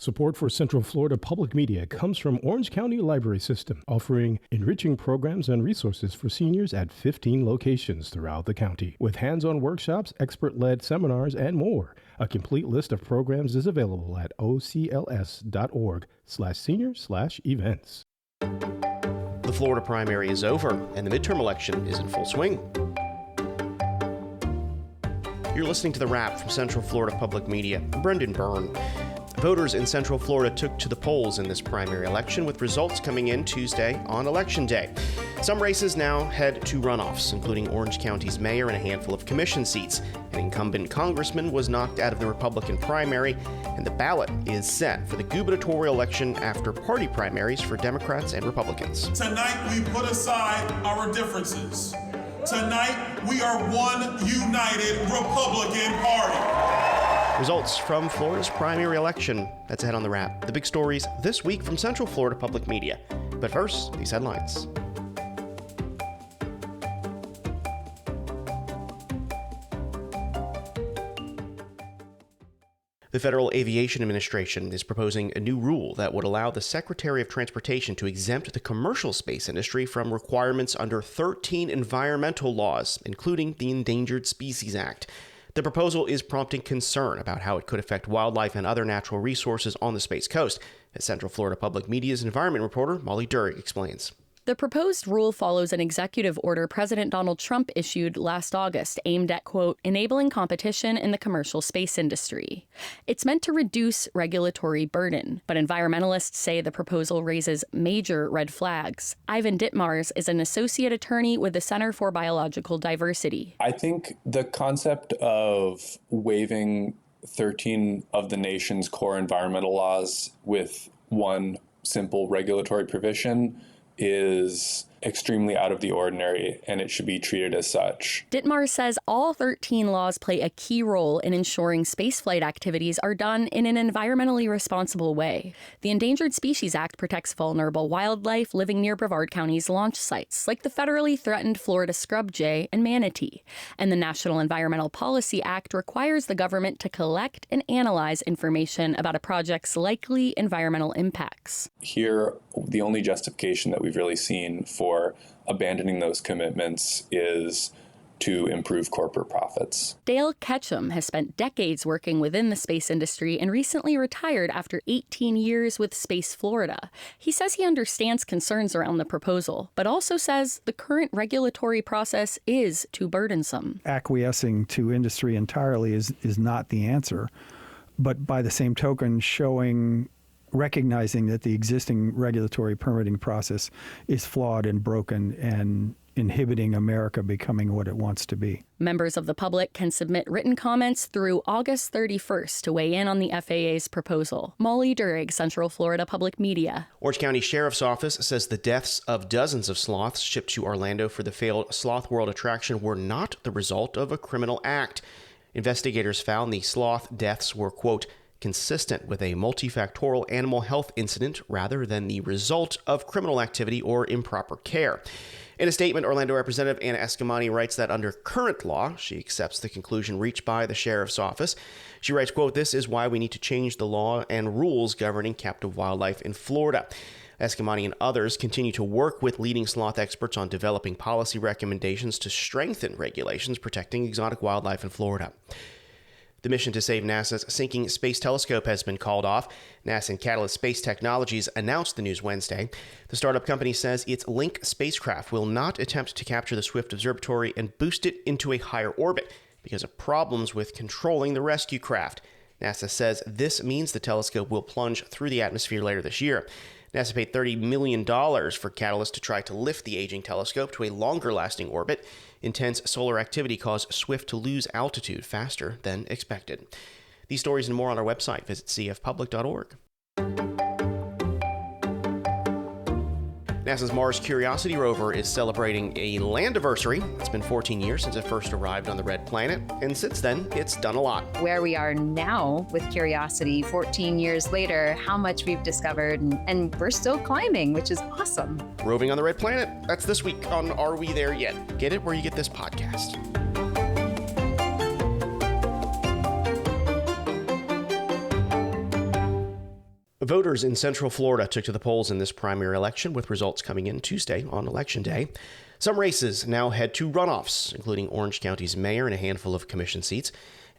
Support for Central Florida Public Media comes from Orange County Library System, offering enriching programs and resources for seniors at 15 locations throughout the county. With hands-on workshops, expert-led seminars, and more, a complete list of programs is available at ocls.org/senior/events. The Florida primary is over, and the midterm election is in full swing. You're listening to The Wrap from Central Florida Public Media. I'm Brendan Byrne. Voters in Central Florida took to the polls in this primary election, with results coming in Tuesday on Election Day. Some races now head to runoffs, including Orange County's mayor and a handful of commission seats. An incumbent congressman was knocked out of the Republican primary, and the ballot is set for the gubernatorial election after party primaries for Democrats and Republicans. Tonight, we put aside our differences. Tonight, we are one united Republican Party. Results from Florida's primary election. That's ahead on The Wrap. The big stories this week from Central Florida Public Media. But first, these headlines. The Federal Aviation Administration is proposing a new rule that would allow the Secretary of Transportation to exempt the commercial space industry from requirements under 13 environmental laws, including the Endangered Species Act. The proposal is prompting concern about how it could affect wildlife and other natural resources on the Space Coast, as Central Florida Public Media's environment reporter Molly Durig explains. The proposed rule follows an executive order President Donald Trump issued last August aimed at, quote, enabling competition in the commercial space industry. It's meant to reduce regulatory burden, but environmentalists say the proposal raises major red flags. Ivan Ditmars is an associate attorney with the Center for Biological Diversity. I think the concept of waiving 13 of the nation's core environmental laws with one simple regulatory provision is extremely out of the ordinary, and it should be treated as such. Ditmars says all 13 laws play a key role in ensuring spaceflight activities are done in an environmentally responsible way. The Endangered Species Act protects vulnerable wildlife living near Brevard County's launch sites, like the federally threatened Florida scrub jay and manatee. And the National Environmental Policy Act requires the government to collect and analyze information about a project's likely environmental impacts. Here, the only justification that we've really seen for abandoning those commitments is to improve corporate profits. Dale Ketchum has spent decades working within the space industry and recently retired after 18 years with Space Florida. He says he understands concerns around the proposal, but also says the current regulatory process is too burdensome. Acquiescing to industry entirely is not the answer, but by the same token, recognizing that the existing regulatory permitting process is flawed and broken and inhibiting America becoming what it wants to be. Members of the public can submit written comments through August 31st to weigh in on the FAA's proposal. Molly Durig, Central Florida Public Media. Orange County Sheriff's Office says the deaths of dozens of sloths shipped to Orlando for the failed Sloth World attraction were not the result of a criminal act. Investigators found the sloth deaths were, quote, consistent with a multifactorial animal health incident rather than the result of criminal activity or improper care. In a statement, Orlando Representative Anna Escamani writes that under current law, she accepts the conclusion reached by the sheriff's office. She writes, quote, this is why we need to change the law and rules governing captive wildlife in Florida. Escamani and others continue to work with leading sloth experts on developing policy recommendations to strengthen regulations protecting exotic wildlife in Florida. The mission to save NASA's sinking space telescope has been called off. NASA and Catalyst Space Technologies announced the news Wednesday. The startup company says its Link spacecraft will not attempt to capture the Swift Observatory and boost it into a higher orbit because of problems with controlling the rescue craft. NASA says this means the telescope will plunge through the atmosphere later this year. NASA paid $30 million for Catalyst to try to lift the aging telescope to a longer-lasting orbit. Intense solar activity caused Swift to lose altitude faster than expected. These stories and more on our website. Visit cfpublic.org. NASA's Mars Curiosity rover is celebrating a landiversary. It's been 14 years since it first arrived on the red planet, and since then, it's done a lot. Where we are now with Curiosity, 14 years later, how much we've discovered, and we're still climbing, which is awesome. Roving on the red planet, that's this week on Are We There Yet? Get it where you get this podcast. Voters in Central Florida took to the polls in this primary election, with results coming in Tuesday on Election Day. Some races now head to runoffs, including Orange County's mayor and a handful of commission seats.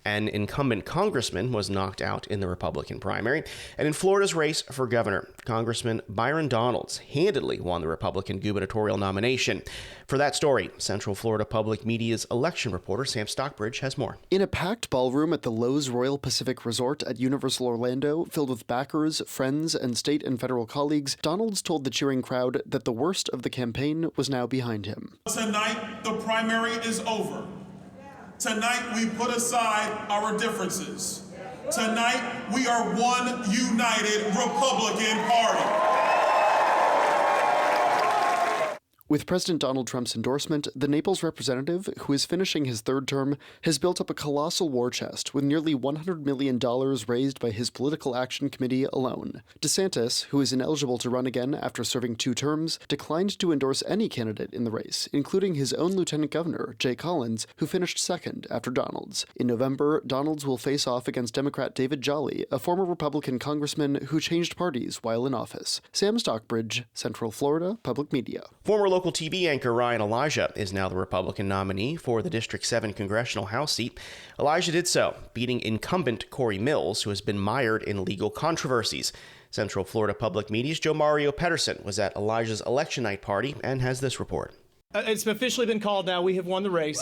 An incumbent congressman was knocked out in the Republican primary. And in Florida's race for governor, Congressman Byron Donalds handedly won the Republican gubernatorial nomination. For that story, Central Florida Public Media's election reporter Sam Stockbridge has more. In a packed ballroom at the Lowe's Royal Pacific Resort at Universal Orlando, filled with backers, friends, and state and federal colleagues, Donalds told the cheering crowd that the worst of the campaign was now behind him. Tonight, the primary is over. Tonight, we put aside our differences. Tonight, we are one united Republican Party. With President Donald Trump's endorsement, the Naples representative, who is finishing his third term, has built up a colossal war chest with nearly $100 million raised by his political action committee alone. DeSantis, who is ineligible to run again after serving 2 terms, declined to endorse any candidate in the race, including his own lieutenant governor, Jay Collins, who finished second after Donalds. In November, Donalds will face off against Democrat David Jolly, a former Republican congressman who changed parties while in office. Sam Stockbridge, Central Florida Public Media. Former local TV anchor Ryan Elijah is now the Republican nominee for the District 7 congressional House seat. Elijah did so, beating incumbent Corey Mills, who has been mired in legal controversies. Central Florida Public Media's Joe Mario Pedersen was at Elijah's election night party and has this report. It's officially been called now. We have won the race.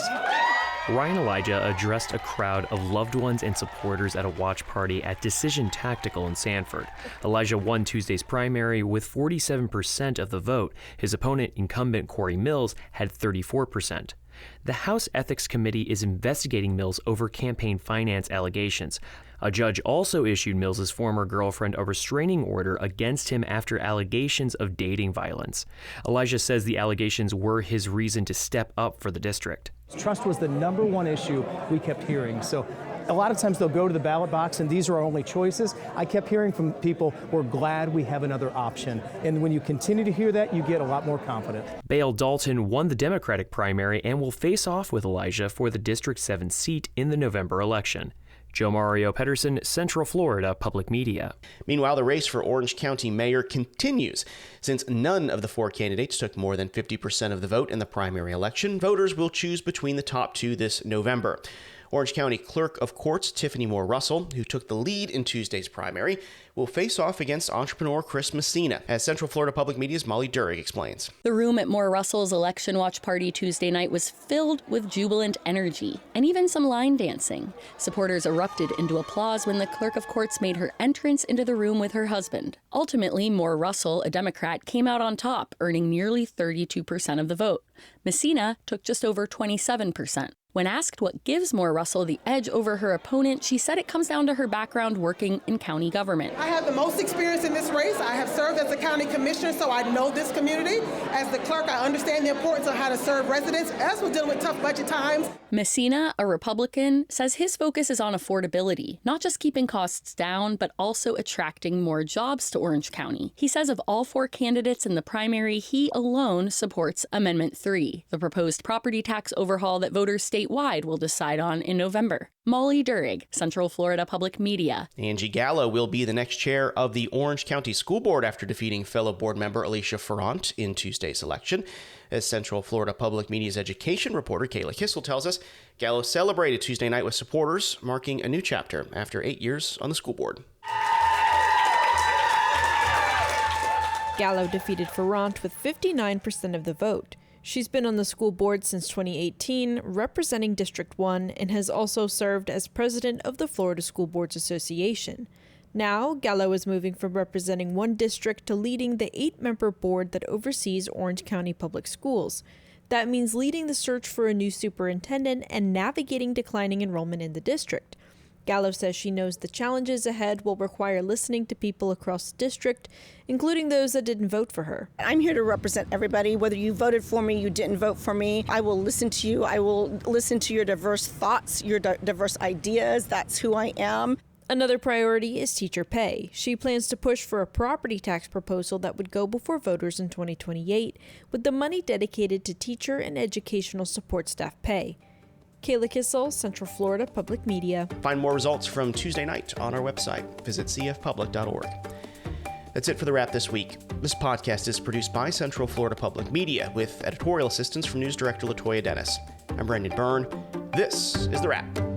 Ryan Elijah addressed a crowd of loved ones and supporters at a watch party at Decision Tactical in Sanford. Elijah won Tuesday's primary with 47% of the vote. His opponent, incumbent Corey Mills, had 34%. The House Ethics Committee is investigating Mills over campaign finance allegations. A judge also issued Mills' former girlfriend a restraining order against him after allegations of dating violence. Elijah says the allegations were his reason to step up for the district. Trust was the number one issue we kept hearing. So a lot of times they'll go to the ballot box and these are our only choices. I kept hearing from people, we're glad we have another option. And when you continue to hear that, you get a lot more confident. Bale Dalton won the Democratic primary and will face off with Elijah for the District 7 seat in the November election. Joe Mario Pedersen, Central Florida Public Media. Meanwhile, the race for Orange County mayor continues. Since none of the 4 candidates took more than 50% of the vote in the primary election, voters will choose between the top 2 this November. Orange County Clerk of Courts Tiffany Moore Russell, who took the lead in Tuesday's primary, will face off against entrepreneur Chris Messina, as Central Florida Public Media's Molly Durig explains. The room at Moore Russell's election watch party Tuesday night was filled with jubilant energy and even some line dancing. Supporters erupted into applause when the Clerk of Courts made her entrance into the room with her husband. Ultimately, Moore Russell, a Democrat, came out on top, earning nearly 32% of the vote. Messina took just over 27%. When asked what gives Moore Russell the edge over her opponent, she said it comes down to her background working in county government. I have the most experience in this race. I have served as a county commissioner, so I know this community. As the clerk, I understand the importance of how to serve residents as we're dealing with tough budget times. Messina, a Republican, says his focus is on affordability, not just keeping costs down, but also attracting more jobs to Orange County. He says of all 4 candidates in the primary, he alone supports Amendment 3, the proposed property tax overhaul that voters statewide will decide on in November. Molly Durig, Central Florida Public Media. Angie Gallo will be the next chair of the Orange County School Board after defeating fellow board member Alicia Ferrant in Tuesday's election. As Central Florida Public Media's education reporter Kayla Kissel tells us, Gallo celebrated Tuesday night with supporters, marking a new chapter after 8 years on the school board. Gallo defeated Ferrant with 59% of the vote. She's been on the school board since 2018, representing District 1, and has also served as president of the Florida School Boards Association. Now, Gallo is moving from representing one district to leading the 8-member board that oversees Orange County Public Schools. That means leading the search for a new superintendent and navigating declining enrollment in the district. Gallo says she knows the challenges ahead will require listening to people across the district, including those that didn't vote for her. I'm here to represent everybody. Whether you voted for me, you didn't vote for me, I will listen to you. I will listen to your diverse thoughts, your diverse ideas. That's who I am. Another priority is teacher pay. She plans to push for a property tax proposal that would go before voters in 2028, with the money dedicated to teacher and educational support staff pay. Kayla Kissel, Central Florida Public Media. Find more results from Tuesday night on our website. Visit cfpublic.org. That's it for The Wrap this week. This podcast is produced by Central Florida Public Media with editorial assistance from News Director Latoya Dennis. I'm Brendan Byrne. This is The Wrap.